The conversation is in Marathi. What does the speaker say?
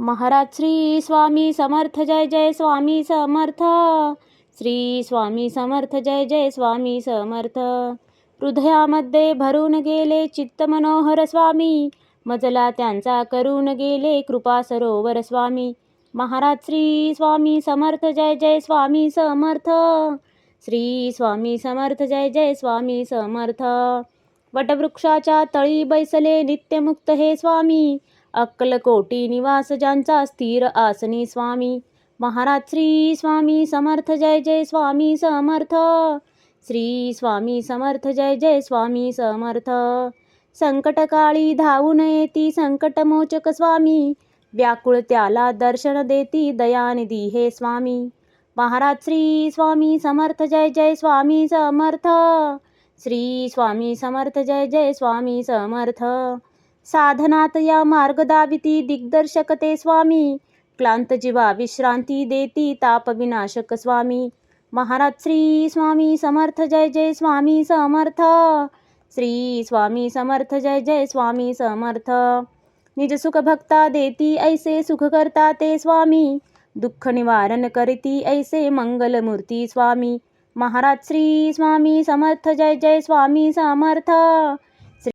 महाराज श्री स्वामी समर्थ जय जय स्वामी समर्थ. श्री स्वामी समर्थ जय जय स्वामी समर्थ. हृदयामध्ये भरून गेले चित्त मनोहर स्वामी, मजला त्यांचा करून गेले कृपा सरोवर स्वामी. महाराज श्री स्वामी समर्थ जय जय स्वामी समर्थ. श्री स्वामी समर्थ जय जय स्वामी समर्थ. वटवृक्षाच्या तळी बैसले नित्यमुक्त हे स्वामी, अक्कलकोटी निवास ज्यांचा स्थिर आसनी स्वामी. महाराज श्री स्वामी समर्थ जय जय स्वामी समर्थ. श्री स्वामी समर्थ जय जय स्वामी समर्थ. संकटकाळी धावून येती संकटमोचक स्वामी, व्याकुळ त्याला दर्शन देती दयानिधी हे स्वामी. महाराज श्री स्वामी समर्थ जय जय स्वामी समर्थ. श्री स्वामी समर्थ जय जय स्वामी समर्थ. साधनात या मार्ग दाविती दिग्दर्शक ते स्वामी, क्लांत जीवा विश्रांती देती ताप विनाशक स्वामी. महाराज श्री स्वामी समर्थ जय जय स्वामी समर्थ. श्री स्वामी समर्थ जय जय स्वामी समर्थ. निज सुख भक्ता देती ऐसे सुख करता ते स्वामी, दुःख निवारण करती ऐसे मंगलमूर्ती स्वामी. महाराज श्री स्वामी समर्थ जय जय स्वामी समर्थ.